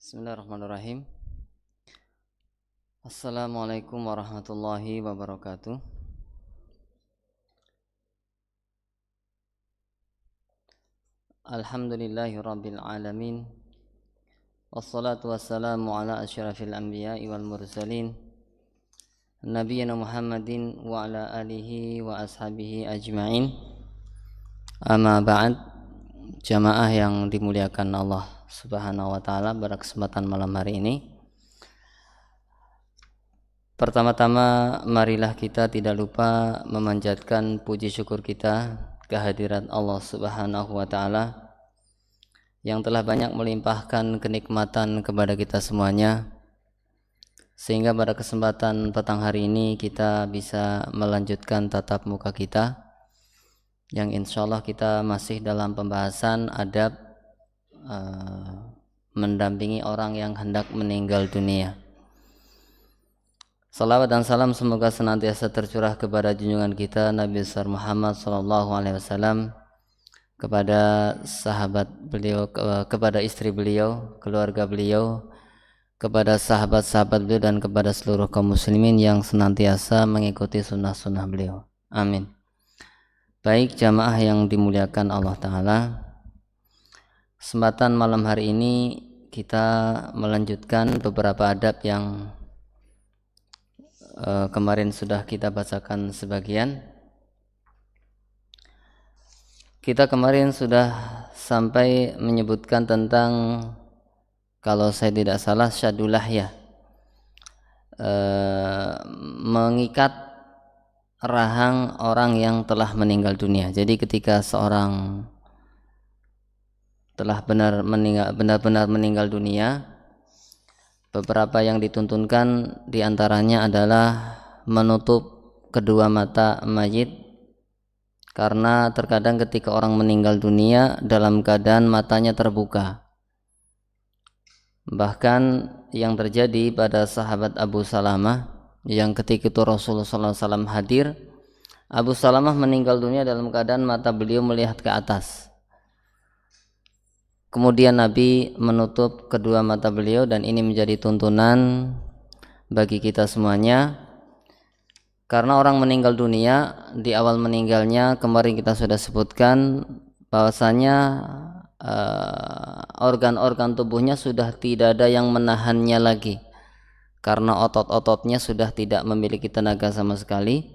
Bismillahirrahmanirrahim. Assalamualaikum warahmatullahi wabarakatuh. Alhamdulillahi rabbil alamin. Wassalatu wassalamu ala asyrafil anbiya'i wal mursalin, Nabiyyina Muhammadin wa ala alihi wa ashabihi ajma'in. Amma ba'd, jamaah yang dimuliakan Allah Subhanahu wa ta'ala, pada kesempatan malam hari ini, pertama-tama marilah kita tidak lupa memanjatkan puji syukur kita kehadirat Allah Subhanahu wa ta'ala yang telah banyak melimpahkan kenikmatan kepada kita semuanya, sehingga pada kesempatan petang hari ini kita bisa melanjutkan tatap muka kita yang insyaallah kita masih dalam pembahasan adab mendampingi orang yang hendak meninggal dunia. Salawat dan salam semoga senantiasa tercurah kepada junjungan kita Nabi besar Muhammad SAW, kepada sahabat beliau, kepada istri beliau, keluarga beliau, kepada sahabat-sahabat beliau, dan kepada seluruh kaum muslimin yang senantiasa mengikuti sunnah-sunnah beliau. Amin. Baik jamaah yang dimuliakan Allah Ta'ala, kesempatan malam hari ini kita melanjutkan beberapa adab yang kemarin sudah kita bacakan sebagian. Kita kemarin sudah sampai menyebutkan tentang, kalau saya tidak salah, syadullah ya, mengikat rahang orang yang telah meninggal dunia. Jadi ketika seorang telah benar-benar meninggal dunia, beberapa yang dituntunkan diantaranya adalah menutup kedua mata mayit, karena terkadang ketika orang meninggal dunia dalam keadaan matanya terbuka. Bahkan yang terjadi pada sahabat Abu Salamah, yang ketika itu Rasulullah SAW hadir, Abu Salamah meninggal dunia dalam keadaan mata beliau melihat ke atas. Kemudian Nabi menutup kedua mata beliau, dan ini menjadi tuntunan bagi kita semuanya, karena orang meninggal dunia di awal meninggalnya kemarin kita sudah sebutkan bahwasanya organ-organ tubuhnya sudah tidak ada yang menahannya lagi, karena otot-ototnya sudah tidak memiliki tenaga sama sekali,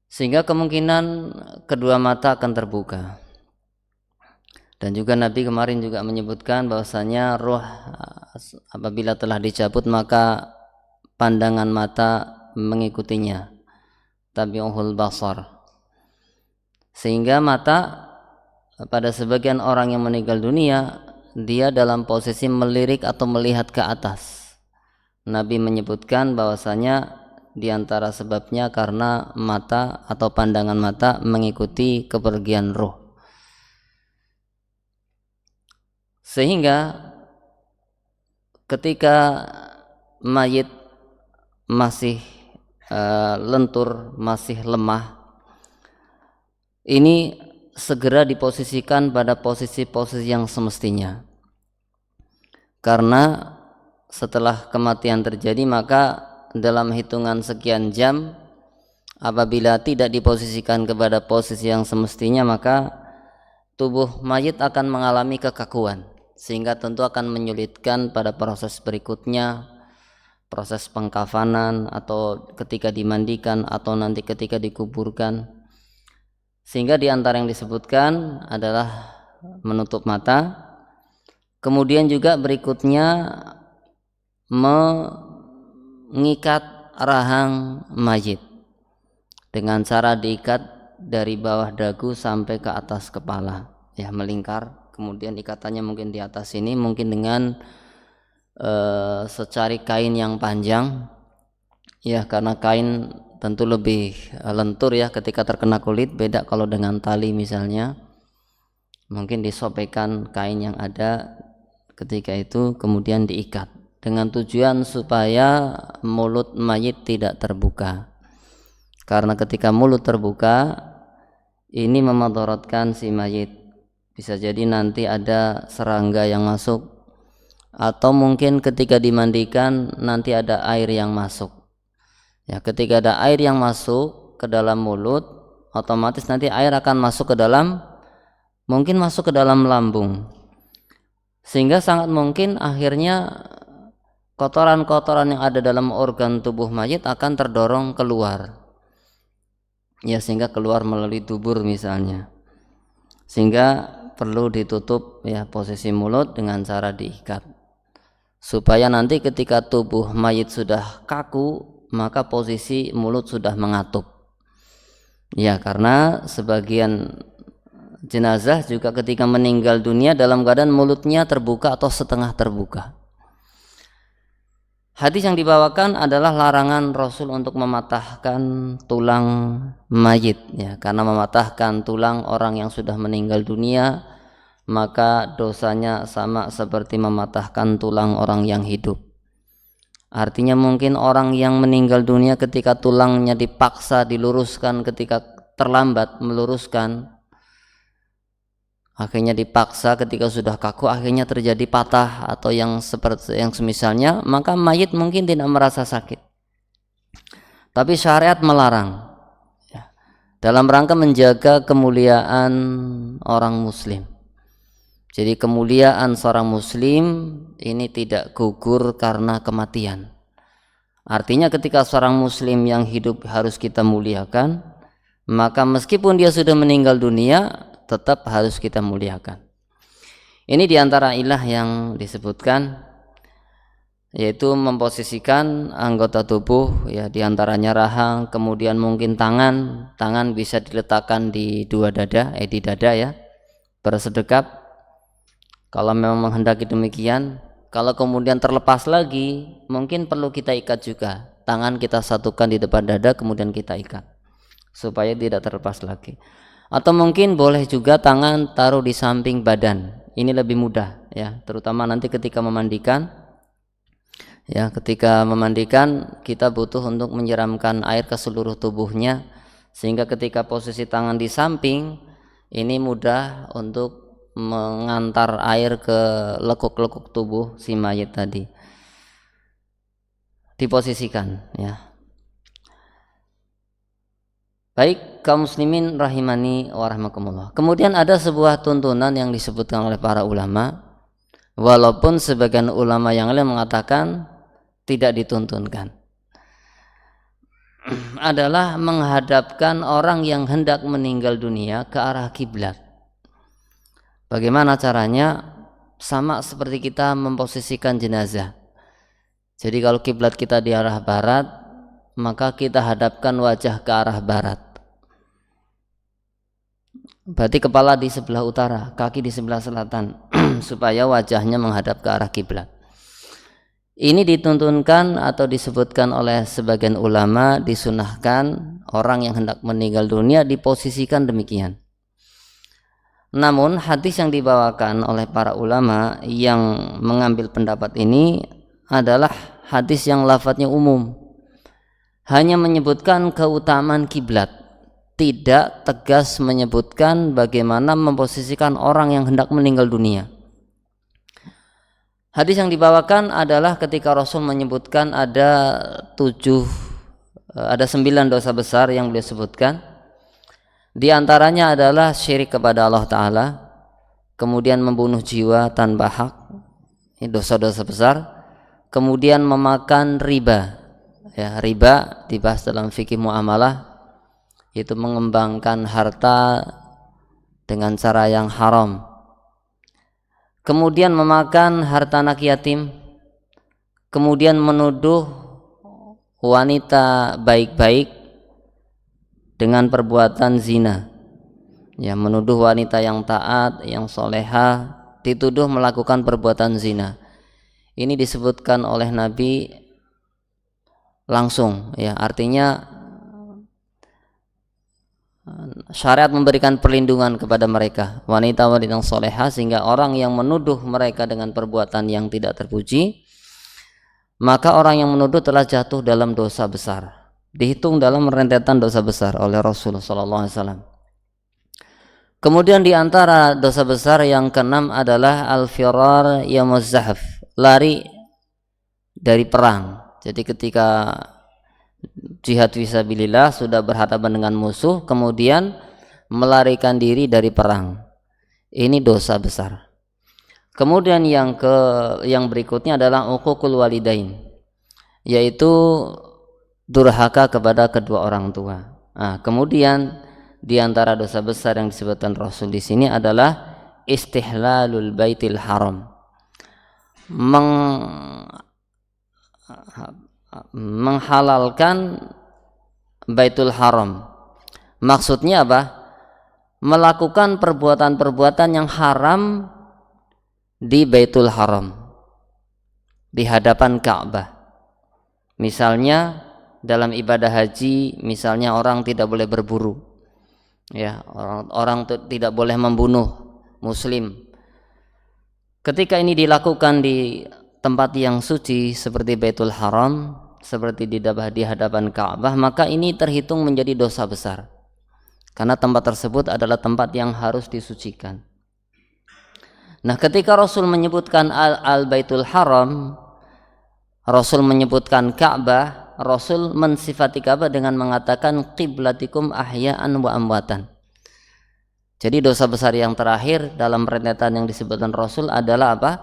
sehingga kemungkinan kedua mata akan terbuka. Dan juga Nabi kemarin juga menyebutkan bahwasanya roh apabila telah dicabut maka pandangan mata mengikutinya, tabi'uhul basar, sehingga mata pada sebagian orang yang meninggal dunia dia dalam posisi melirik atau melihat ke atas. Nabi menyebutkan bahwasanya diantara sebabnya karena mata atau pandangan mata mengikuti kepergian roh, sehingga ketika mayit masih lentur, masih lemah, ini segera diposisikan pada posisi-posisi yang semestinya, karena setelah kematian terjadi maka dalam hitungan sekian jam apabila tidak diposisikan kepada posisi yang semestinya maka tubuh mayit akan mengalami kekakuan, sehingga tentu akan menyulitkan pada proses berikutnya, proses pengkafanan atau ketika dimandikan atau nanti ketika dikuburkan. Sehingga di antara yang disebutkan adalah menutup mata, kemudian juga berikutnya mengikat rahang mayit dengan cara diikat dari bawah dagu sampai ke atas kepala, ya, melingkar. Kemudian ikatannya mungkin di atas ini, mungkin dengan secari kain yang panjang, ya, karena kain tentu lebih lentur ya ketika terkena kulit, beda kalau dengan tali misalnya, mungkin disobekkan kain yang ada ketika itu kemudian diikat dengan tujuan supaya mulut mayit tidak terbuka, karena ketika mulut terbuka ini memudaratkan si mayit. Bisa jadi nanti ada serangga yang masuk atau mungkin ketika dimandikan nanti ada air yang masuk. Ya, ketika ada air yang masuk ke dalam mulut, otomatis nanti air akan masuk ke dalam, mungkin masuk ke dalam lambung, sehingga sangat mungkin akhirnya kotoran-kotoran yang ada dalam organ tubuh mayit akan terdorong keluar, ya, sehingga keluar melalui dubur misalnya, sehingga perlu ditutup ya posisi mulut dengan cara diikat, supaya nanti ketika tubuh mayit sudah kaku maka posisi mulut sudah mengatup. Ya, karena sebagian jenazah juga ketika meninggal dunia dalam keadaan mulutnya terbuka atau setengah terbuka. Hadis yang dibawakan adalah larangan Rasul untuk mematahkan tulang mayit, ya, karena mematahkan tulang orang yang sudah meninggal dunia maka dosanya sama seperti mematahkan tulang orang yang hidup. Artinya mungkin orang yang meninggal dunia ketika tulangnya dipaksa diluruskan, ketika terlambat meluruskan, akhirnya dipaksa ketika sudah kaku akhirnya terjadi patah atau yang seperti yang semisalnya, maka mayit mungkin tidak merasa sakit, tapi syariat melarang ya, dalam rangka menjaga kemuliaan orang muslim. Jadi kemuliaan seorang muslim ini tidak gugur karena kematian. Artinya ketika seorang muslim yang hidup harus kita muliakan, maka meskipun dia sudah meninggal dunia tetap harus kita muliakan. Ini diantara ilah yang disebutkan, yaitu memposisikan anggota tubuh, ya, diantaranya rahang, kemudian mungkin tangan bisa diletakkan di dua dada, di dada ya, bersedekap kalau memang menghendaki demikian. Kalau kemudian terlepas lagi, mungkin perlu kita ikat juga, tangan kita satukan di depan dada kemudian kita ikat supaya tidak terlepas lagi. Atau mungkin boleh juga tangan taruh di samping badan, ini lebih mudah ya, terutama nanti ketika memandikan. Ya, ketika memandikan kita butuh untuk menyiramkan air ke seluruh tubuhnya, sehingga ketika posisi tangan di samping ini mudah untuk mengantar air ke lekuk-lekuk tubuh si mayit tadi. Diposisikan ya. Baik kaum muslimin rahimani wa rahmakumullah. Kemudian ada sebuah tuntunan yang disebutkan oleh para ulama, walaupun sebagian ulama yang lain mengatakan tidak dituntunkan, adalah menghadapkan orang yang hendak meninggal dunia ke arah kiblat. Bagaimana caranya? Sama seperti kita memposisikan jenazah. Jadi kalau kiblat kita di arah barat, maka kita hadapkan wajah ke arah barat. Berarti kepala di sebelah utara, kaki di sebelah selatan, supaya wajahnya menghadap ke arah kiblat. Ini dituntunkan atau disebutkan oleh sebagian ulama, disunahkan orang yang hendak meninggal dunia diposisikan demikian. Namun hadis yang dibawakan oleh para ulama yang mengambil pendapat ini adalah hadis yang lafadznya umum, hanya menyebutkan keutamaan kiblat, tidak tegas menyebutkan bagaimana memposisikan orang yang hendak meninggal dunia. Hadis yang dibawakan adalah ketika Rasul menyebutkan ada 9 dosa besar yang beliau sebutkan. Di antaranya adalah syirik kepada Allah Ta'ala, kemudian membunuh jiwa tanpa hak, ini dosa-dosa besar. Kemudian memakan riba, ya, riba dibahas dalam fikih muamalah, yaitu mengembangkan harta dengan cara yang haram. Kemudian memakan harta anak yatim, kemudian menuduh wanita baik-baik dengan perbuatan zina, ya, menuduh wanita yang taat, yang solehah dituduh melakukan perbuatan zina. Ini disebutkan oleh Nabi langsung, ya, artinya syariat memberikan perlindungan kepada mereka, wanita-wanita yang solehah, sehingga orang yang menuduh mereka dengan perbuatan yang tidak terpuji, maka orang yang menuduh telah jatuh dalam dosa besar, dihitung dalam rentetan dosa besar oleh Rasulullah SAW. Kemudian di antara dosa besar yang keenam adalah al-firar yaumuz zahf, lari dari perang. Jadi ketika jihad fisabilillah sudah berhadapan dengan musuh, kemudian melarikan diri dari perang, ini dosa besar. Kemudian yang berikutnya adalah uququl walidain, yaitu durhaka kepada kedua orang tua. Nah, kemudian di antara dosa besar yang disebutkan Rasul di sini adalah istihlalul baitil haram, menghalalkan baitul haram. Maksudnya apa? Melakukan perbuatan-perbuatan yang haram di Baitul Haram, di hadapan Ka'bah. Misalnya dalam ibadah haji, misalnya orang tidak boleh berburu, ya, orang tidak boleh membunuh muslim. Ketika ini dilakukan di tempat yang suci seperti Baitul Haram, seperti di hadapan Ka'bah, maka ini terhitung menjadi dosa besar, karena tempat tersebut adalah tempat yang harus disucikan. Nah, ketika Rasul menyebutkan al-Baitul Haram, Rasul menyebutkan Ka'bah, Rasul mensifati Ka'bah dengan mengatakan qiblatikum ahya'an wa amwatan. Jadi dosa besar yang terakhir dalam rentetan yang disebutkan Rasul adalah apa?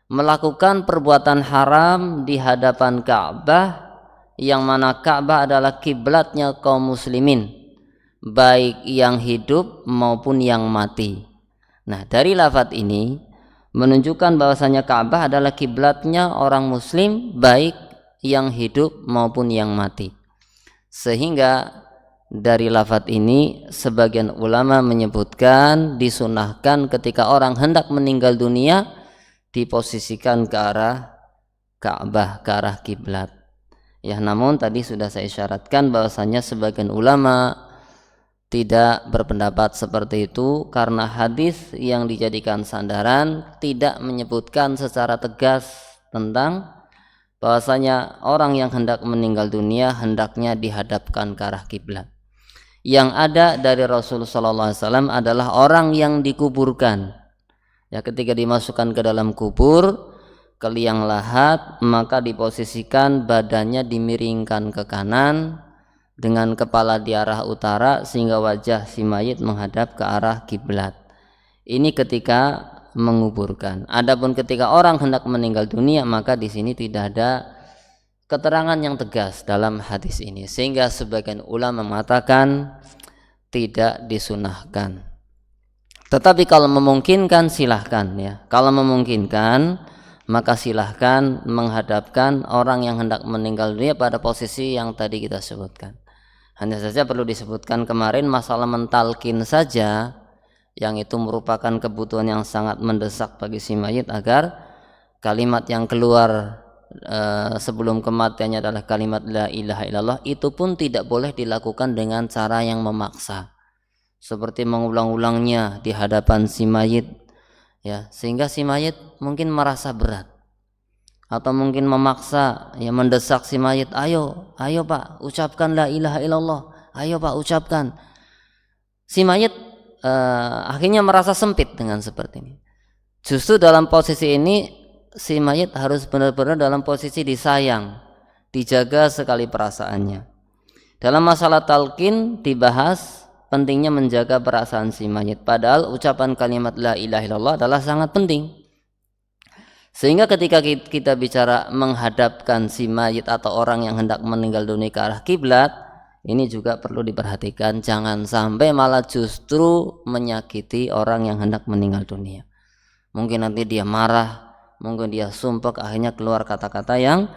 Melakukan perbuatan haram di hadapan Ka'bah, yang mana Ka'bah adalah kiblatnya kaum muslimin, baik yang hidup maupun yang mati. Nah, dari lafaz ini menunjukkan bahwasanya Ka'bah adalah kiblatnya orang muslim, baik yang hidup maupun yang mati. Sehingga dari lafaz ini sebagian ulama menyebutkan disunahkan ketika orang hendak meninggal dunia diposisikan ke arah Ka'bah, ke arah kiblat. Ya, namun tadi sudah saya isyaratkan bahwasanya sebagian ulama tidak berpendapat seperti itu karena hadis yang dijadikan sandaran tidak menyebutkan secara tegas tentang bahwasanya orang yang hendak meninggal dunia hendaknya dihadapkan ke arah kiblat. Yang ada dari Rasulullah SAW adalah orang yang dikuburkan. Ya, ketika dimasukkan ke dalam kubur ke liang lahat, maka diposisikan badannya dimiringkan ke kanan dengan kepala di arah utara sehingga wajah si mayit menghadap ke arah kiblat. Ini ketika menguburkan. Adapun ketika orang hendak meninggal dunia, maka di sini tidak ada keterangan yang tegas dalam hadis ini, sehingga sebagian ulama mengatakan tidak disunahkan. Tetapi kalau memungkinkan silahkan, ya. Kalau memungkinkan maka silahkan menghadapkan orang yang hendak meninggal dunia pada posisi yang tadi kita sebutkan. Hanya saja perlu disebutkan kemarin masalah mentalkin saja, yang itu merupakan kebutuhan yang sangat mendesak bagi si mayit agar kalimat yang keluar sebelum kematiannya adalah kalimat la ilaha illallah, itu pun tidak boleh dilakukan dengan cara yang memaksa, seperti mengulang-ulangnya di hadapan si mayit, ya, sehingga si mayit mungkin merasa berat, atau mungkin memaksa, ya, mendesak si mayit, ayo Pak, ucapkan la ilaha illallah, ayo Pak, ucapkan. Si mayit akhirnya merasa sempit dengan seperti ini. Justru dalam posisi ini si mayit harus benar-benar dalam posisi disayang, dijaga sekali perasaannya. Dalam masalah talqin dibahas pentingnya menjaga perasaan si mayit, padahal ucapan kalimat la ilaha illallah adalah sangat penting. Sehingga ketika kita bicara menghadapkan si mayit atau orang yang hendak meninggal dunia ke arah kiblat, ini juga perlu diperhatikan, jangan sampai malah justru menyakiti orang yang hendak meninggal dunia. Mungkin nanti dia marah, mungkin dia sumpek, akhirnya keluar kata-kata yang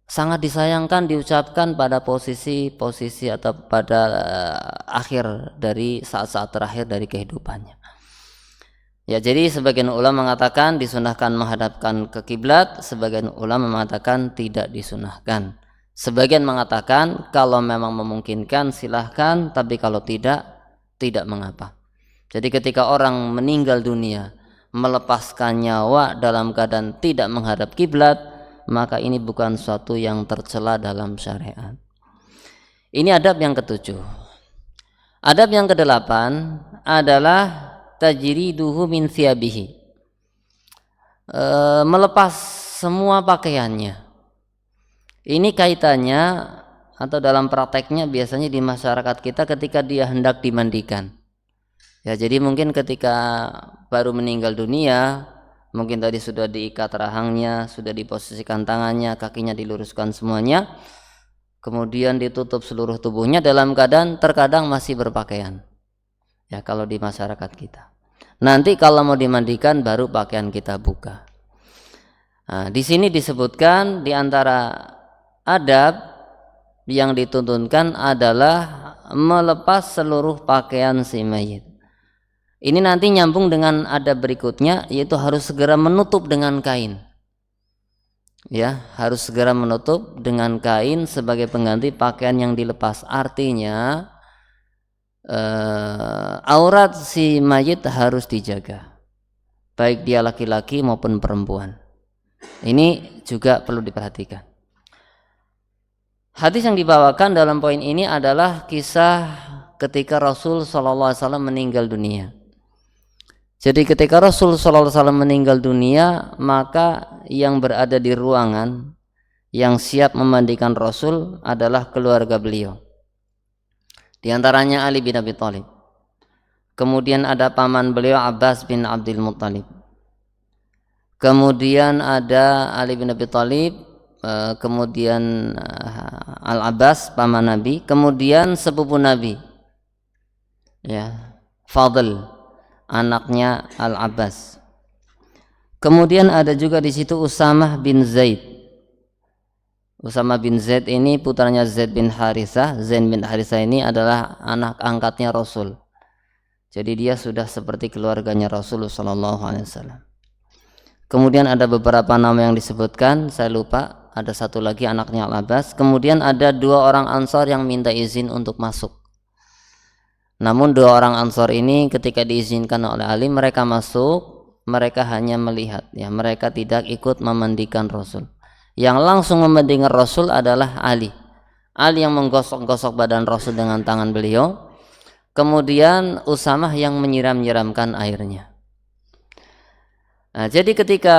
sangat disayangkan diucapkan pada posisi atau pada akhir dari saat-saat terakhir dari kehidupannya. Ya, jadi sebagian ulama mengatakan disunahkan menghadapkan ke kiblat, sebagian ulama mengatakan tidak disunahkan. Sebagian mengatakan kalau memang memungkinkan silahkan, tapi kalau tidak mengapa. Jadi ketika orang meninggal dunia melepaskan nyawa dalam keadaan tidak menghadap kiblat, maka ini bukan suatu yang tercela dalam syariat. Ini adab yang ketujuh. Adab yang kedelapan adalah tajriduhu min thiyabihi, melepas semua pakaiannya. Ini kaitannya atau dalam prakteknya biasanya di masyarakat kita ketika dia hendak dimandikan. Ya, jadi mungkin ketika baru meninggal dunia, mungkin tadi sudah diikat rahangnya, sudah diposisikan tangannya, kakinya diluruskan semuanya, kemudian ditutup seluruh tubuhnya dalam keadaan terkadang masih berpakaian. Ya, kalau di masyarakat kita. Nanti kalau mau dimandikan baru pakaian kita buka. Nah, di sini disebutkan di antara adab yang dituntunkan adalah melepas seluruh pakaian si mayit. Ini nanti nyambung dengan adab berikutnya, yaitu harus segera menutup dengan kain. Ya, harus segera menutup dengan kain sebagai pengganti pakaian yang dilepas. Artinya aurat si mayit harus dijaga, baik dia laki-laki maupun perempuan. Ini juga perlu diperhatikan. Hadis yang dibawakan dalam poin ini adalah kisah ketika Rasul SAW meninggal dunia. Jadi ketika Rasul SAW meninggal dunia, maka yang berada di ruangan yang siap memandikan Rasul adalah keluarga beliau. Di antaranya Ali bin Abi Thalib. Kemudian ada paman beliau Abbas bin Abdul Muttalib. Kemudian ada Ali bin Abi Thalib, kemudian Al-Abbas paman Nabi, kemudian sepupu Nabi, ya, Fadl anaknya Al-Abbas. Kemudian ada juga di situ Usamah bin Zaid. Usamah bin Zaid ini putranya Zaid bin Harithah. Zaid bin Harithah ini adalah anak angkatnya Rasul. Jadi dia sudah seperti keluarganya Rasulullah SAW. Kemudian ada beberapa nama yang disebutkan, saya lupa. Ada satu lagi anaknya Al-Abbas. Kemudian ada 2 orang Ansor yang minta izin untuk masuk. Namun 2 orang Ansor ini ketika diizinkan oleh Ali, mereka masuk. Mereka hanya melihat, ya, mereka tidak ikut memandikan Rasul. Yang langsung memandikan Rasul adalah Ali. Ali yang menggosok-gosok badan Rasul dengan tangan beliau. Kemudian Usamah yang menyiram-nyiramkan airnya. Nah, jadi ketika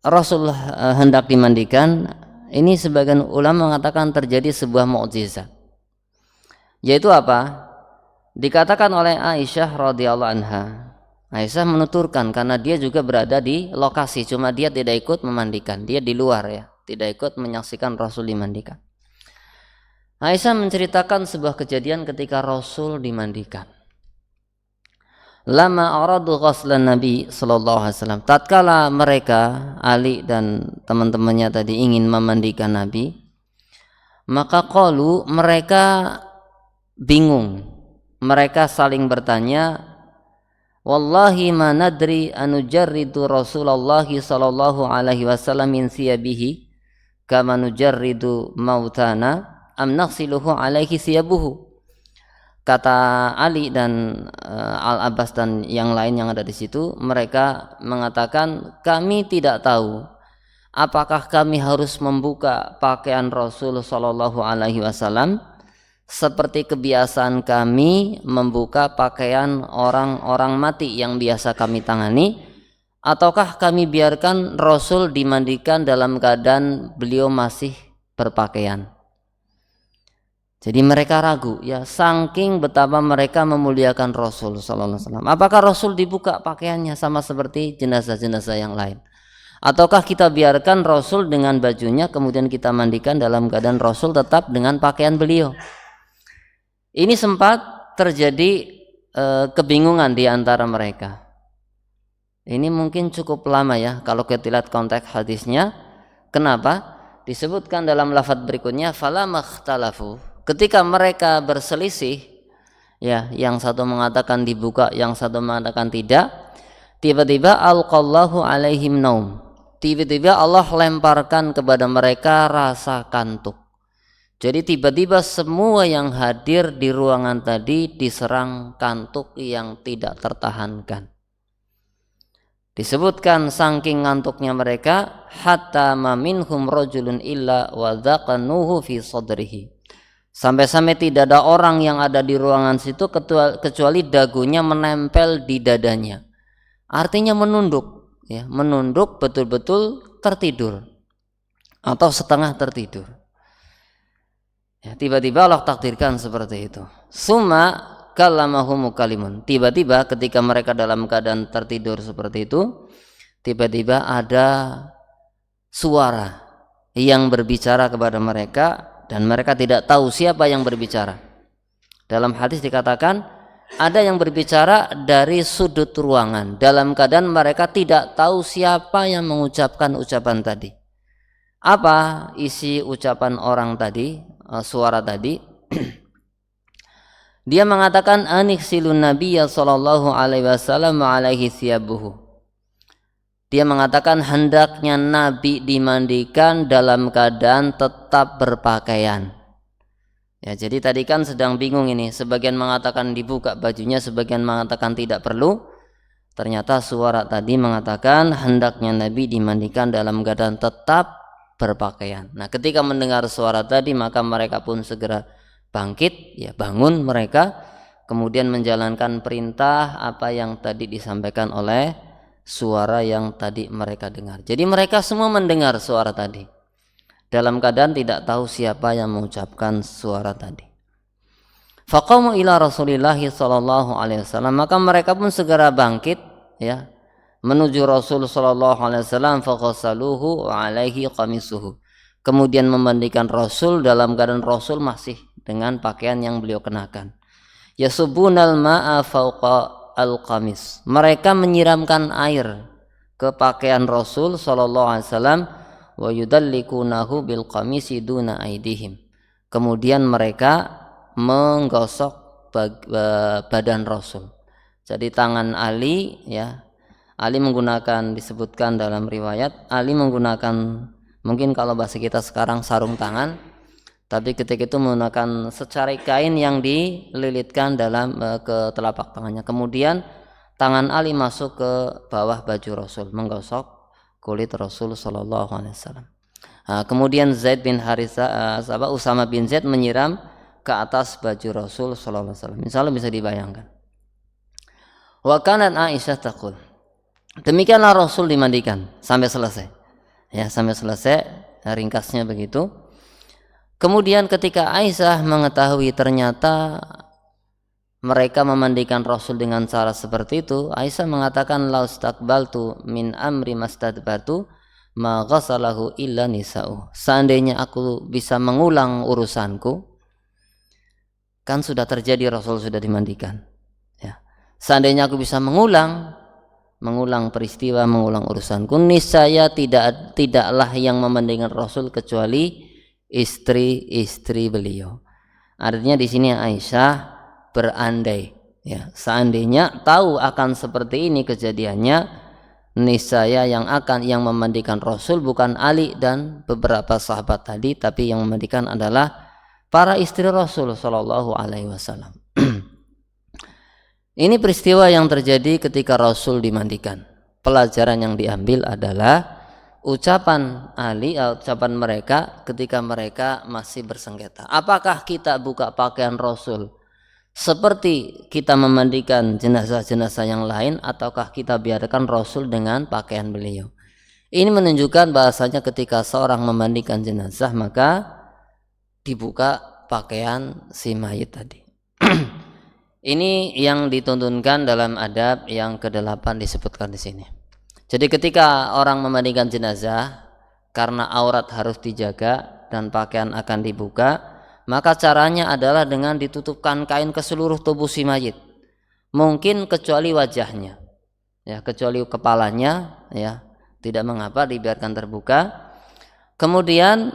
Rasul hendak dimandikan, ini sebagian ulama mengatakan terjadi sebuah mukjizat. Yaitu apa? Dikatakan oleh Aisyah radhiyallahu anha. Aisyah menuturkan karena dia juga berada di lokasi, cuma dia tidak ikut memandikan, dia di luar, ya, tidak ikut menyaksikan Rasul dimandikan. Aisyah menceritakan sebuah kejadian ketika Rasul dimandikan. Lama aradu ghuslan Nabi sallallahu alaihi wasallam, tatkala mereka Ali dan teman-temannya tadi ingin memandikan Nabi, maka qalu, mereka bingung, mereka saling bertanya, wallahi ma nadri anujarridu Rasulullah sallallahu alaihi wasallam min siyabihi kama nujarridu mautana am naghsiluhu alaihi siyabuhu. Kata Ali dan Al-Abbas dan yang lain yang ada di situ, mereka mengatakan, kami tidak tahu apakah kami harus membuka pakaian Rasul sallallahu alaihi wasallam seperti kebiasaan kami membuka pakaian orang-orang mati yang biasa kami tangani, ataukah kami biarkan Rasul dimandikan dalam keadaan beliau masih berpakaian. Jadi mereka ragu, ya, saking betapa mereka memuliakan Rasul sallallahu alaihi wasallam. Apakah Rasul dibuka pakaiannya sama seperti jenazah-jenazah yang lain? Ataukah kita biarkan Rasul dengan bajunya kemudian kita mandikan dalam keadaan Rasul tetap dengan pakaian beliau? Ini sempat terjadi kebingungan di antara mereka. Ini mungkin cukup lama, ya, kalau kita lihat konteks hadisnya. Kenapa? Disebutkan dalam lafaz berikutnya, fala makhtalafu. Ketika mereka berselisih, ya, yang satu mengatakan dibuka, yang satu mengatakan tidak, tiba-tiba alqallahu alaihim naum. Tiba-tiba Allah lemparkan kepada mereka rasa kantuk. Jadi tiba-tiba semua yang hadir di ruangan tadi diserang kantuk yang tidak tertahankan. Disebutkan saking ngantuknya mereka, hatta ma minhum rajulun illa wa dzaqanuhu fi sadrihi. Sampai-sampai tidak ada orang yang ada di ruangan situ kecuali dagunya menempel di dadanya. Artinya menunduk, ya, menunduk betul-betul tertidur atau setengah tertidur. Ya, tiba-tiba Allah takdirkan seperti itu. Summa kallamahum mukalimun. Tiba-tiba ketika mereka dalam keadaan tertidur seperti itu, tiba-tiba ada suara yang berbicara kepada mereka dan mereka tidak tahu siapa yang berbicara. Dalam hadis dikatakan ada yang berbicara dari sudut ruangan dalam keadaan mereka tidak tahu siapa yang mengucapkan ucapan tadi. Apa isi ucapan orang tadi, suara tadi? Dia mengatakan anikhsilun nabiyya sallallahu alaihi wasallam alaihi thiyabuhu. Dia mengatakan hendaknya Nabi dimandikan dalam keadaan tetap berpakaian. Ya, jadi tadi kan sedang bingung ini. Sebagian mengatakan dibuka bajunya, sebagian mengatakan tidak perlu. Ternyata suara tadi mengatakan hendaknya Nabi dimandikan dalam keadaan tetap berpakaian. Nah, ketika mendengar suara tadi maka mereka pun segera bangkit, ya bangun mereka, kemudian menjalankan perintah apa yang tadi disampaikan oleh suara yang tadi mereka dengar. Jadi mereka semua mendengar suara tadi dalam keadaan tidak tahu siapa yang mengucapkan suara tadi. Faqamu ila Rasulillah sallallahu alaihi wasallam, maka mereka pun segera bangkit, ya, menuju Rasul sallallahu alaihi wasallam. Faqasaluhu alaihi qamisuhu, kemudian memandikan Rasul dalam keadaan Rasul masih dengan pakaian yang beliau kenakan. Yasubunal ma'a fauqa al-qamis, mereka menyiramkan air ke pakaian Rasul sallallahu alaihi wasallam. Wa yudallikunahu bil qamisi duna aidihim, kemudian mereka menggosok badan Rasul. Jadi tangan Ali, ya, Ali menggunakan, disebutkan dalam riwayat, Ali menggunakan, mungkin kalau bahasa kita sekarang sarung tangan, tapi ketika itu menggunakan secarik kain yang dililitkan dalam ke telapak tangannya. Kemudian tangan Ali masuk ke bawah baju Rasul, menggosok kulit Rasul sallallahu alaihi wasallam. Kemudian Zaid bin Haritha, Usama bin Zaid menyiram ke atas baju Rasul sallallahu alaihi wasallam. Insyaallah bisa dibayangkan. Wa kanat Aisyah taqul, demikianlah Rasul dimandikan sampai selesai. Ya, sampai selesai, ringkasnya begitu. Kemudian ketika Aisyah mengetahui ternyata mereka memandikan Rasul dengan cara seperti itu, Aisyah mengatakan laustaqbaltu min amri mastadbartu ma ghasalahu illa nisa'u. Seandainya aku bisa mengulang urusanku, kan sudah terjadi Rasul sudah dimandikan. Ya. Seandainya aku bisa mengulang peristiwa, mengulang urusanku, niscaya tidaklah yang memandikan Rasul kecuali istri-istri beliau. Artinya di sini Aisyah berandai, ya, seandainya tahu akan seperti ini kejadiannya, niscaya yang memandikan Rasul bukan Ali dan beberapa sahabat tadi, tapi yang memandikan adalah para istri Rasul sallallahu alaihi wasallam. Ini peristiwa yang terjadi ketika Rasul dimandikan. Pelajaran yang diambil adalah ucapan Ali, ucapan mereka ketika mereka masih bersengketa. Apakah kita buka pakaian Rasul seperti kita memandikan jenazah-jenazah yang lain, ataukah kita biarkan Rasul dengan pakaian beliau? Ini menunjukkan bahasanya ketika seorang memandikan jenazah maka dibuka pakaian si mayit tadi. Ini yang dituntunkan dalam adab yang ke-8 disebutkan di sini. Jadi ketika orang memandikan jenazah, karena aurat harus dijaga dan pakaian akan dibuka, maka caranya adalah dengan ditutupkan kain ke seluruh tubuh si mayit. Mungkin kecuali wajahnya, ya, kecuali kepalanya, ya, tidak mengapa dibiarkan terbuka. Kemudian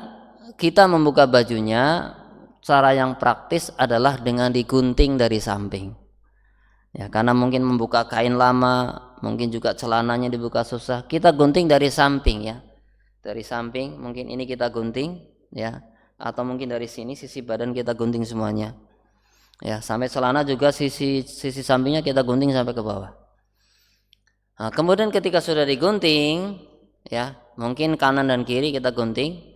kita membuka bajunya, cara yang praktis adalah dengan digunting dari samping. Ya, karena mungkin membuka kain lama, mungkin juga celananya dibuka susah, kita gunting dari samping, ya. Dari samping, mungkin ini kita gunting, ya, atau mungkin dari sini sisi badan kita gunting semuanya. Ya, sampai celana juga sisi sampingnya kita gunting sampai ke bawah. Nah, kemudian ketika sudah digunting, ya, mungkin kanan dan kiri kita gunting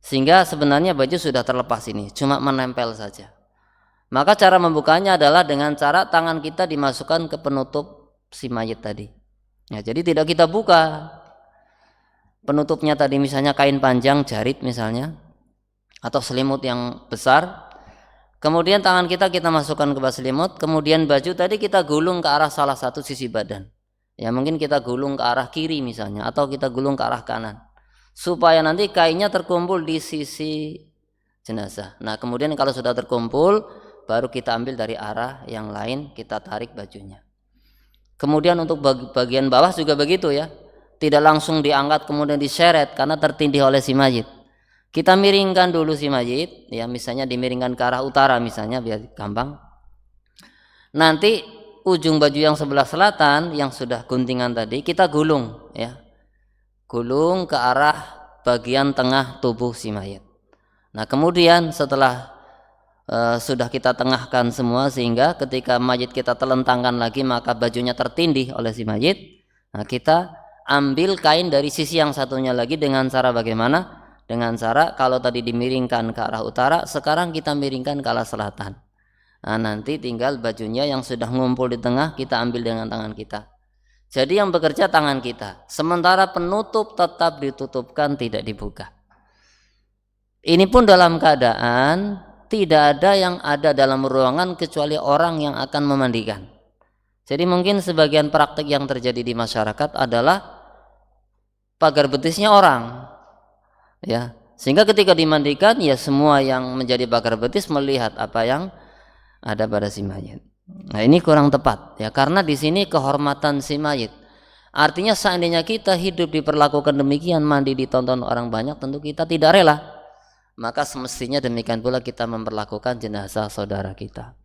sehingga sebenarnya baju sudah terlepas ini, cuma menempel saja. Maka cara membukanya adalah dengan cara tangan kita dimasukkan ke penutup si mayit tadi. Ya, jadi tidak kita buka. Penutupnya tadi misalnya kain panjang, jarit misalnya, atau selimut yang besar. Kemudian tangan kita masukkan ke bawah selimut, kemudian baju tadi kita gulung ke arah salah satu sisi badan. Ya, mungkin kita gulung ke arah kiri misalnya, atau kita gulung ke arah kanan, supaya nanti kainnya terkumpul di sisi jenazah. Nah, kemudian kalau sudah terkumpul, baru kita ambil dari arah yang lain, kita tarik bajunya. Kemudian untuk bagian bawah juga begitu ya, tidak langsung diangkat kemudian diseret karena tertindih oleh si mayit. Kita miringkan dulu si mayit, ya misalnya dimiringkan ke arah utara misalnya biar gampang. Nanti ujung baju yang sebelah selatan yang sudah guntingan tadi kita gulung, ya, gulung ke arah bagian tengah tubuh si mayit. Nah, kemudian setelah sudah kita tengahkan semua sehingga ketika mayit kita telentangkan lagi maka bajunya tertindih oleh si mayit. Nah, kita ambil kain dari sisi yang satunya lagi dengan cara bagaimana? Dengan cara kalau tadi dimiringkan ke arah utara, sekarang kita miringkan ke arah selatan. Nah, nanti tinggal bajunya yang sudah ngumpul di tengah kita ambil dengan tangan kita. Jadi yang bekerja tangan kita, sementara penutup tetap ditutupkan, tidak dibuka. Ini pun dalam keadaan tidak ada yang ada dalam ruangan kecuali orang yang akan memandikan. Jadi mungkin sebagian praktik yang terjadi di masyarakat adalah pagar betisnya orang, ya, sehingga ketika dimandikan ya semua yang menjadi pagar betis melihat apa yang ada pada si mayit. Nah, ini kurang tepat ya, karena di sini kehormatan si mayit. Artinya seandainya kita hidup diperlakukan demikian, mandi ditonton orang banyak, tentu kita tidak rela. Maka semestinya demikian pula kita memperlakukan jenazah saudara kita.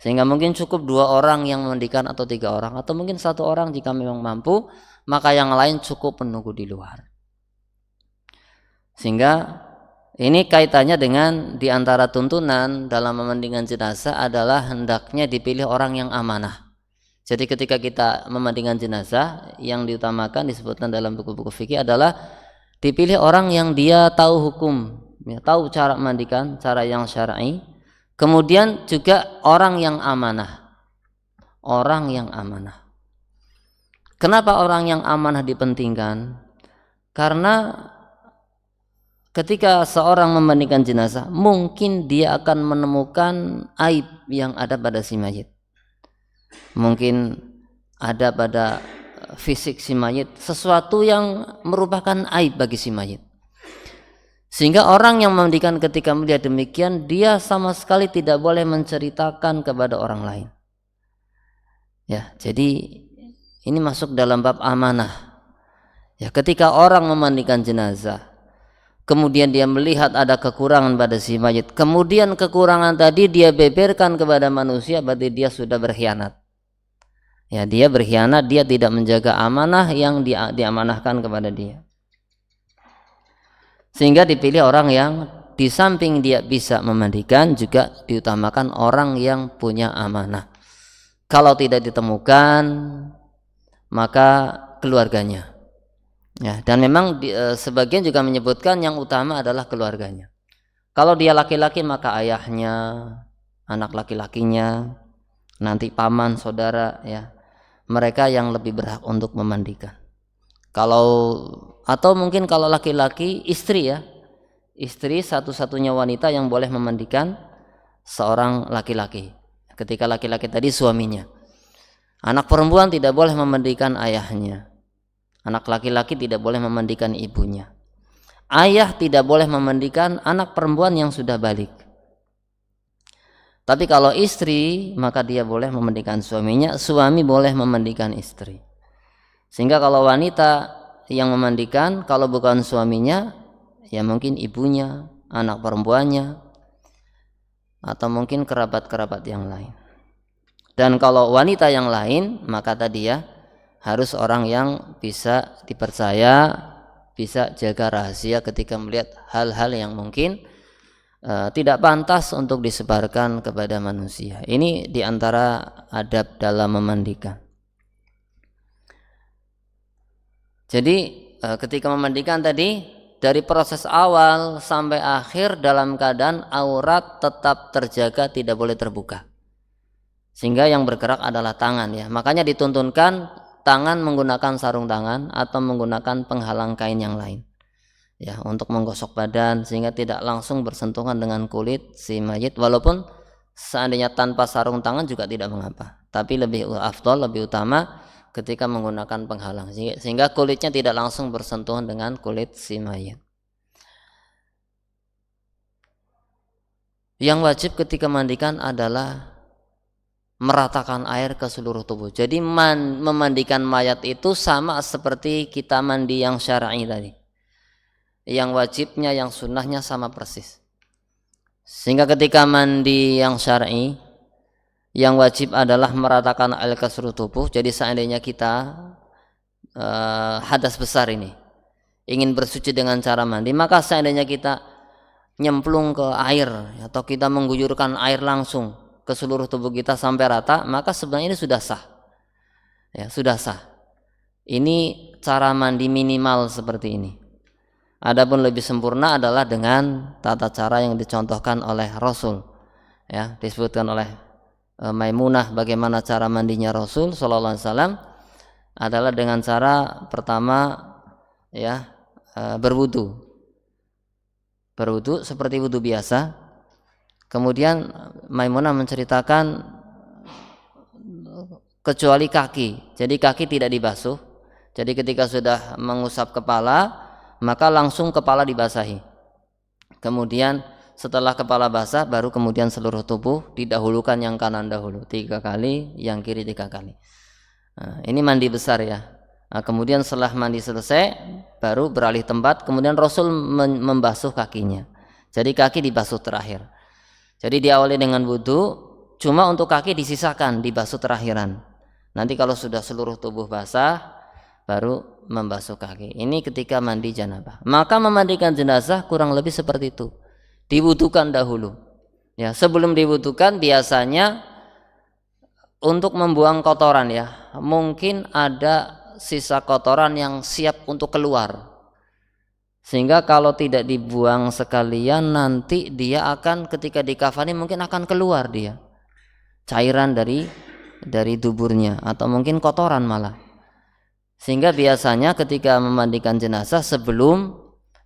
Sehingga mungkin cukup 2 orang yang memandikan atau 3 orang, atau mungkin 1 orang jika memang mampu, maka yang lain cukup menunggu di luar. Sehingga ini kaitannya dengan diantara tuntunan dalam memandikan jenazah adalah hendaknya dipilih orang yang amanah. Jadi ketika kita memandikan jenazah, yang diutamakan disebutkan dalam buku-buku fikih adalah dipilih orang yang dia tahu hukum, ya, tahu cara memandikan, cara yang syar'i. Kemudian juga orang yang amanah. Orang yang amanah. Kenapa orang yang amanah dipentingkan? Karena ketika seorang memandikan jenazah, mungkin dia akan menemukan aib yang ada pada si mayit. Mungkin ada pada fisik si mayit sesuatu yang merupakan aib bagi si mayit. Sehingga orang yang memandikan ketika melihat demikian, dia sama sekali tidak boleh menceritakan kepada orang lain. Ya, jadi ini masuk dalam bab amanah. Ya, ketika orang memandikan jenazah, kemudian dia melihat ada kekurangan pada si mayit, kemudian kekurangan tadi dia beberkan kepada manusia, berarti dia sudah berkhianat. Ya, dia berkhianat, dia tidak menjaga amanah yang diamanahkan kepada dia. Sehingga dipilih orang yang di samping dia bisa memandikan, juga diutamakan orang yang punya amanah. Kalau tidak ditemukan, maka keluarganya. Ya, dan memang sebagian juga menyebutkan yang utama adalah keluarganya. Kalau dia laki-laki maka ayahnya, anak laki-lakinya, nanti paman, saudara, ya, mereka yang lebih berhak untuk memandikan. Atau mungkin kalau laki-laki, istri, ya, istri satu-satunya wanita yang boleh memandikan seorang laki-laki. Ketika laki-laki tadi suaminya. Anak perempuan tidak boleh memandikan ayahnya. Anak laki-laki tidak boleh memandikan ibunya. Ayah tidak boleh memandikan anak perempuan yang sudah balik. Tapi kalau istri, maka dia boleh memandikan suaminya. Suami boleh memandikan istri. Sehingga kalau wanita yang memandikan, kalau bukan suaminya, ya mungkin ibunya, anak perempuannya, atau mungkin kerabat-kerabat yang lain. Dan kalau wanita yang lain, maka tadi ya harus orang yang bisa dipercaya, bisa jaga rahasia ketika melihat hal-hal yang mungkin tidak pantas untuk disebarkan kepada manusia. Ini diantara adab dalam memandikan. Jadi ketika memandikan tadi, dari proses awal sampai akhir dalam keadaan aurat tetap terjaga, tidak boleh terbuka. Sehingga yang bergerak adalah tangan, ya. Makanya dituntunkan tangan menggunakan sarung tangan atau menggunakan penghalang kain yang lain, ya, untuk menggosok badan sehingga tidak langsung bersentuhan dengan kulit si mayit. Walaupun seandainya tanpa sarung tangan juga tidak mengapa, tapi lebih afdol, lebih utama ketika menggunakan penghalang sehingga kulitnya tidak langsung bersentuhan dengan kulit si mayit. Yang wajib ketika mandikan adalah meratakan air ke seluruh tubuh. Jadi memandikan mayat itu sama seperti kita mandi yang syar'i tadi. Yang wajibnya, yang sunnahnya sama persis. Sehingga ketika mandi yang syar'i, yang wajib adalah meratakan air ke seluruh tubuh. Jadi seandainya kita hadas besar ini, ingin bersuci dengan cara mandi, maka seandainya kita nyemplung ke air atau kita mengguyurkan air langsung ke seluruh tubuh kita sampai rata, maka sebenarnya ini sudah sah, ya, sudah sah. Ini cara mandi minimal seperti ini. Adapun lebih sempurna adalah dengan tata cara yang dicontohkan oleh Rasul, ya, disebutkan oleh Maimunah bagaimana cara mandinya Rasul Sallallahu Alaihi Wasallam adalah dengan cara pertama, ya, berwudu seperti wudu biasa. Kemudian Maimunah menceritakan kecuali kaki, jadi kaki tidak dibasuh. Jadi ketika sudah mengusap kepala, maka langsung kepala dibasahi. Kemudian setelah kepala basah, baru kemudian seluruh tubuh, didahulukan yang kanan dahulu 3 kali, yang kiri 3 kali. Nah, ini mandi besar, ya. Nah, kemudian setelah mandi selesai, baru beralih tempat. Kemudian Rasul membasuh kakinya. Jadi kaki dibasuh terakhir. Jadi diawali dengan wudu, cuma untuk kaki disisakan dibasuh terakhiran. Nanti kalau sudah seluruh tubuh basah, baru membasuh kaki. Ini ketika mandi janabah. Maka memandikan jenazah kurang lebih seperti itu. Diwudukan dahulu. Ya, sebelum diwudukan biasanya untuk membuang kotoran, ya. Mungkin ada sisa kotoran yang siap untuk keluar. Sehingga kalau tidak dibuang sekalian, nanti dia akan ketika dikafani mungkin akan keluar dia cairan dari duburnya atau mungkin kotoran malah. Sehingga biasanya ketika memandikan jenazah sebelum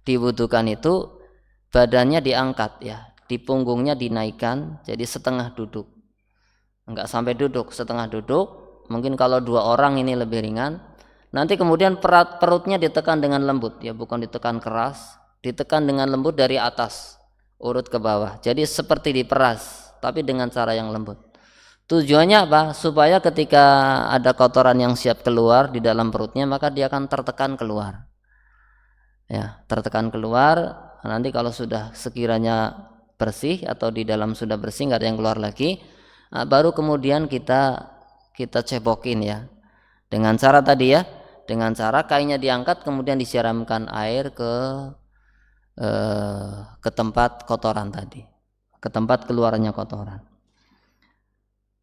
diwudukan itu badannya diangkat, ya, di punggungnya dinaikkan jadi setengah duduk. Enggak sampai duduk, setengah duduk. Mungkin kalau 2 orang ini lebih ringan. Nanti kemudian perutnya ditekan dengan lembut, ya, bukan ditekan keras, ditekan dengan lembut dari atas urut ke bawah. Jadi seperti diperas, tapi dengan cara yang lembut. Tujuannya apa? Supaya ketika ada kotoran yang siap keluar di dalam perutnya, maka dia akan tertekan keluar. Ya, tertekan keluar. Nanti kalau sudah sekiranya bersih atau di dalam sudah bersih, nggak ada yang keluar lagi, baru kemudian kita cebokin, ya, dengan cara tadi, ya, dengan cara kainnya diangkat kemudian disiramkan air ke tempat kotoran tadi, ke tempat keluarnya kotoran.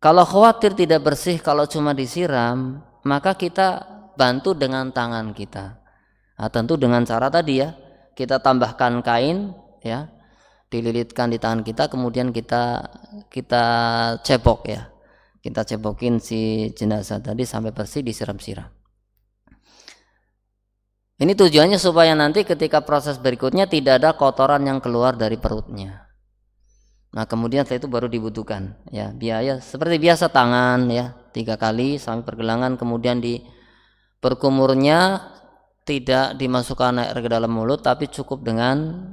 Kalau khawatir tidak bersih kalau cuma disiram, maka kita bantu dengan tangan kita. Nah, tentu dengan cara tadi, ya, kita tambahkan kain, ya, dililitkan di tangan kita, kemudian kita cebok, ya, kita cebokin si jenazah tadi sampai bersih, disiram-siram. Ini tujuannya supaya nanti ketika proses berikutnya tidak ada kotoran yang keluar dari perutnya. Nah, kemudian setelah itu baru dibutuhkan, ya, biaya seperti biasa tangan, ya, 3 kali sampai pergelangan, kemudian di berkumurnya tidak dimasukkan air ke dalam mulut, tapi cukup dengan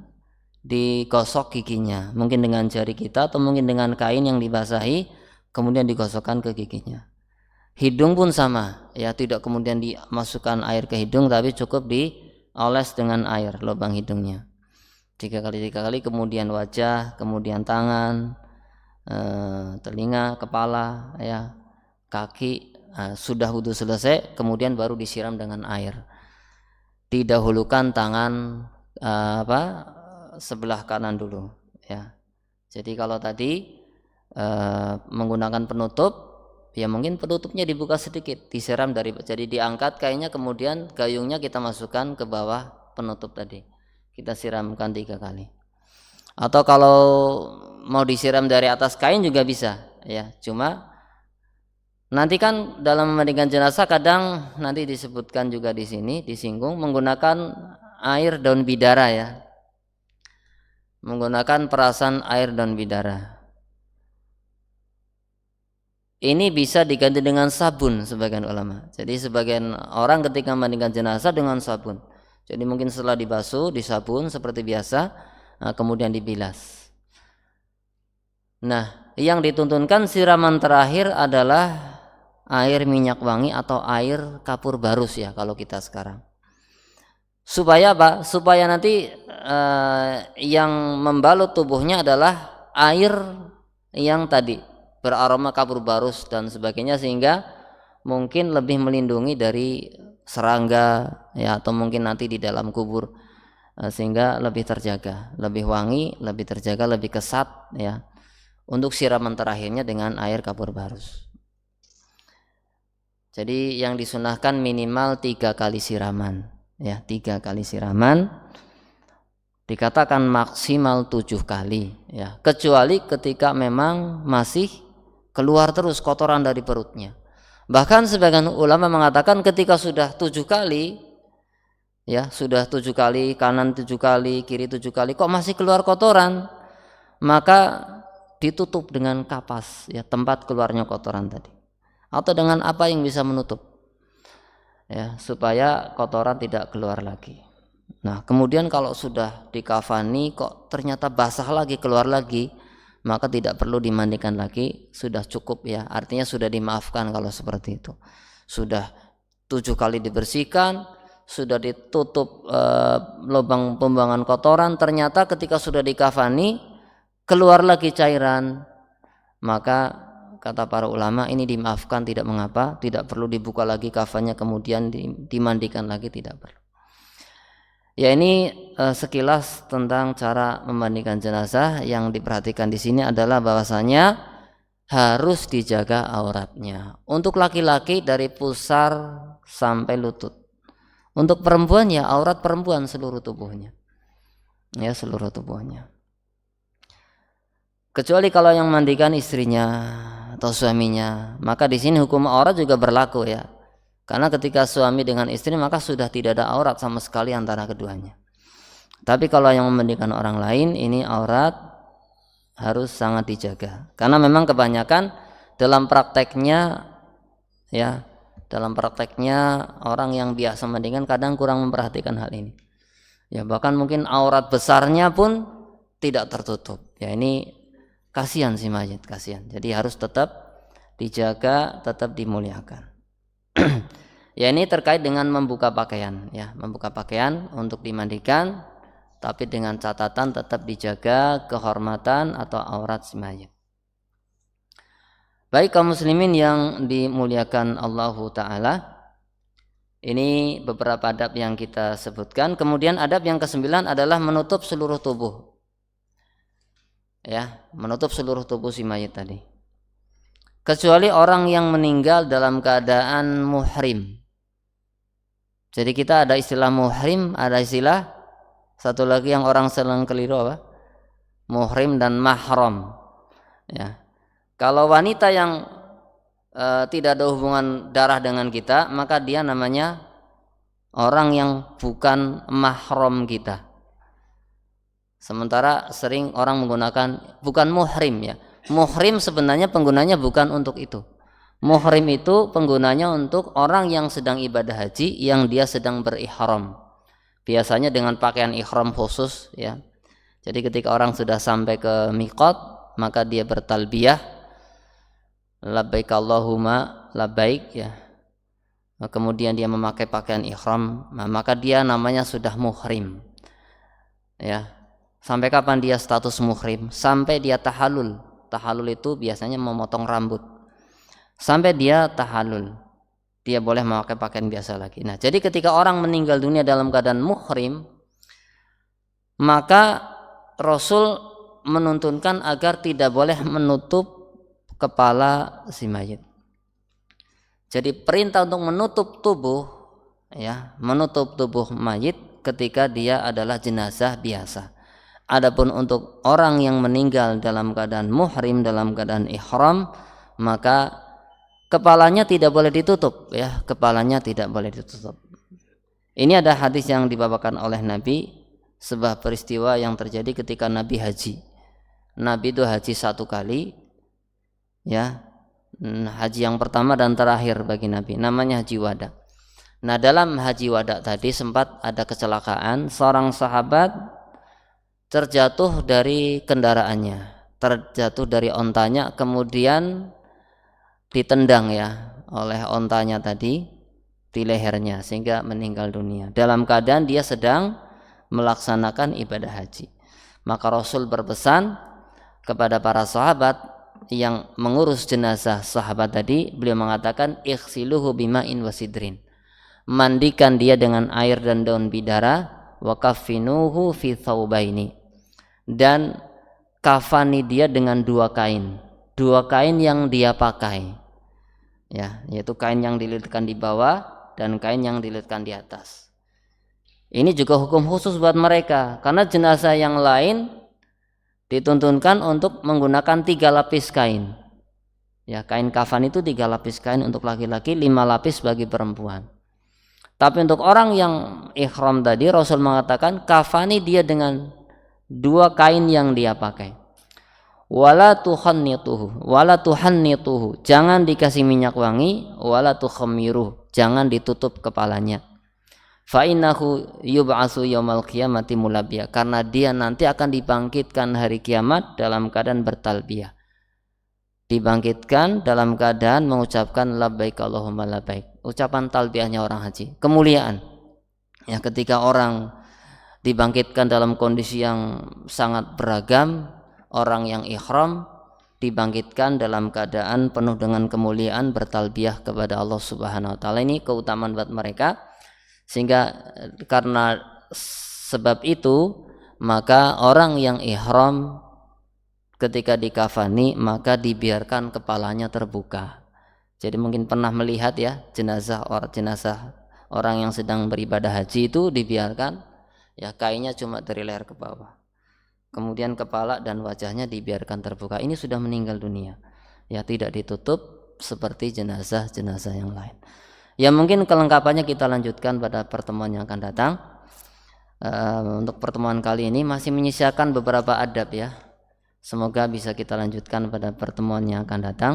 digosok giginya, mungkin dengan jari kita atau mungkin dengan kain yang dibasahi, kemudian digosokkan ke giginya. Hidung pun sama, ya, tidak kemudian dimasukkan air ke hidung, tapi cukup dioles dengan air lubang hidungnya. 3 kali, kemudian wajah, kemudian tangan, telinga, kepala, ya, kaki. Sudah wudu selesai, kemudian baru disiram dengan air. Didahulukan tangan sebelah kanan dulu, ya. Jadi kalau tadi menggunakan penutup, ya, mungkin penutupnya dibuka sedikit, disiram jadi diangkat kainnya, kemudian gayungnya kita masukkan ke bawah penutup tadi. Kita siramkan 3 kali. Atau kalau mau disiram dari atas kain juga bisa, ya. Cuma Nanti kan dalam memandikan jenazah kadang nanti disebutkan juga di sini disinggung menggunakan air daun bidara ya. Menggunakan perasan air daun bidara. Ini bisa diganti dengan sabun sebagian ulama. Jadi sebagian orang ketika memandikan jenazah dengan sabun. Jadi mungkin setelah dibasuh, disabun seperti biasa, kemudian dibilas. Nah, yang dituntunkan siraman terakhir adalah air minyak wangi atau air kapur barus ya kalau kita sekarang. Supaya apa? Supaya nanti yang membalut tubuhnya adalah air yang tadi beraroma kapur barus dan sebagainya, sehingga mungkin lebih melindungi dari serangga ya, atau mungkin nanti di dalam kubur, sehingga lebih terjaga, lebih wangi, lebih terjaga, lebih kesat ya. Untuk siraman terakhirnya dengan air kapur barus. Jadi yang disunahkan minimal 3 kali siraman ya, 3 kali siraman. Dikatakan maksimal 7 kali ya, kecuali ketika memang masih keluar terus kotoran dari perutnya. Bahkan sebagian ulama mengatakan ketika sudah 7 kali ya, sudah 7 kali, kanan 7 kali, kiri 7 kali kok masih keluar kotoran, maka ditutup dengan kapas ya, tempat keluarnya kotoran tadi, atau dengan apa yang bisa menutup ya, supaya kotoran tidak keluar lagi. Nah, kemudian kalau sudah dikafani kok ternyata basah lagi, keluar lagi, maka tidak perlu dimandikan lagi, sudah cukup ya. Artinya sudah dimaafkan kalau seperti itu. Sudah 7 kali dibersihkan, sudah ditutup lubang pembuangan kotoran, ternyata ketika sudah dikafani keluar lagi cairan, maka kata para ulama ini dimaafkan, tidak mengapa, tidak perlu dibuka lagi kafannya kemudian dimandikan lagi, tidak perlu. Ya, ini sekilas tentang cara memandikan jenazah. Yang diperhatikan di sini adalah bahwasanya harus dijaga auratnya. Untuk laki-laki dari pusar sampai lutut. Untuk perempuan ya aurat perempuan seluruh tubuhnya. Ya, seluruh tubuhnya. Kecuali kalau yang memandikan istrinya atau suaminya, maka di sini hukum aurat juga berlaku ya. Karena ketika suami dengan istri maka sudah tidak ada aurat sama sekali antara keduanya. Tapi kalau yang memandikan orang lain, ini aurat harus sangat dijaga. Karena memang kebanyakan dalam prakteknya ya, dalam prakteknya orang yang biasa memandikan kadang kurang memperhatikan hal ini. Ya, bahkan mungkin aurat besarnya pun tidak tertutup. Ya, ini kasihan si mayit, kasihan. Jadi harus tetap dijaga, tetap dimuliakan. Ya, ini terkait dengan membuka pakaian ya, membuka pakaian untuk dimandikan, tapi dengan catatan tetap dijaga kehormatan atau aurat si mayit. Baik kaum muslimin yang dimuliakan Allahu Ta'ala, ini beberapa adab yang kita sebutkan. Kemudian adab yang ke-9 adalah menutup seluruh tubuh ya, menutup seluruh tubuh si mayit tadi, kecuali orang yang meninggal dalam keadaan muhrim. Jadi kita ada istilah muhrim, ada istilah satu lagi yang orang sering keliru apa? Muhrim dan mahram. Ya. Kalau wanita yang tidak ada hubungan darah dengan kita, maka dia namanya orang yang bukan mahram kita. Sementara sering orang menggunakan bukan muhrim ya. Muhrim sebenarnya penggunanya bukan untuk itu. Muhrim itu penggunanya untuk orang yang sedang ibadah haji, yang dia sedang berihram. Biasanya dengan pakaian ihram khusus ya. Jadi ketika orang sudah sampai ke miqat, maka dia bertalbiyah labbaik Allahumma labbaik ya. Kemudian dia memakai pakaian ihram, maka dia namanya sudah muhrim. Ya. Sampai kapan dia status muhrim? Sampai dia tahallul. Tahallul itu biasanya memotong rambut. Sampai dia tahallul, dia boleh memakai pakaian biasa lagi. Nah, jadi ketika orang meninggal dunia dalam keadaan muhrim, maka Rasul menuntunkan agar tidak boleh menutup kepala si mayit. Jadi perintah untuk menutup tubuh ya, menutup tubuh mayit ketika dia adalah jenazah biasa. Adapun untuk orang yang meninggal dalam keadaan muhrim, dalam keadaan ihram, maka kepalanya tidak boleh ditutup, ya, kepalanya tidak boleh ditutup. Ini ada hadis yang dibawakan oleh Nabi, sebuah peristiwa yang terjadi ketika Nabi haji. Nabi itu haji 1 kali, ya, haji yang pertama dan terakhir bagi Nabi, namanya haji wada. Nah, dalam haji wada tadi sempat ada kecelakaan, seorang sahabat terjatuh dari kendaraannya, terjatuh dari ontanya, kemudian ditendang, ya, oleh ontanya tadi di lehernya sehingga meninggal dunia dalam keadaan dia sedang melaksanakan ibadah haji. Maka Rasul berpesan kepada para sahabat yang mengurus jenazah sahabat tadi, beliau mengatakan ighsiluhu bima'in wasidrin, mandikan dia dengan air dan daun bidara, wa kaffinuhu fi thawbaini, dan kafani dia dengan 2 kain yang dia pakai, ya, yaitu kain yang dililitkan di bawah dan kain yang dililitkan di atas. Ini juga hukum khusus buat mereka, karena jenazah yang lain dituntunkan untuk menggunakan 3 lapis kain, ya, kain kafan itu 3 lapis kain untuk laki-laki, 5 lapis bagi perempuan. Tapi untuk orang yang ihram tadi, Rasul mengatakan kafani dia dengan 2 kain yang dia pakai. Wala tuhannituhu, jangan dikasih minyak wangi, wala tukhammiruh, jangan ditutup kepalanya. Fa innahu yub'atsu yaumal qiyamati mulabbiya, karena dia nanti akan dibangkitkan hari kiamat dalam keadaan bertalbiyah. Dibangkitkan dalam keadaan mengucapkan labbaik Allahumma labbaik, ucapan talbiyahnya orang haji, kemuliaan. Ya, ketika orang dibangkitkan dalam kondisi yang sangat beragam, orang yang ihram dibangkitkan dalam keadaan penuh dengan kemuliaan, bertalbiyah kepada Allah Subhanahu wa taala. Ini keutamaan buat mereka, sehingga karena sebab itu maka orang yang ihram ketika dikafani maka dibiarkan kepalanya terbuka. Jadi mungkin pernah melihat, ya, jenazah orang yang sedang beribadah haji itu dibiarkan, ya, kainnya cuma dari leher ke bawah, kemudian kepala dan wajahnya dibiarkan terbuka. Ini sudah meninggal dunia, ya, tidak ditutup seperti jenazah-jenazah yang lain. Ya, mungkin kelengkapannya kita lanjutkan pada pertemuan yang akan datang. Untuk pertemuan kali ini masih menyisakan beberapa adab, ya. Semoga bisa kita lanjutkan pada pertemuan yang akan datang.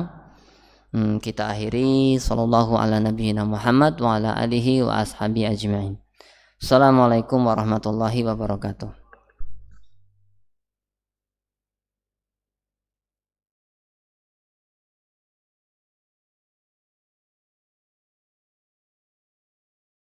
Kita akhiri, sallallahu ala nabiyina Muhammad wa ala alihi wa ashabi ajma'in. Assalamualaikum warahmatullahi wabarakatuh.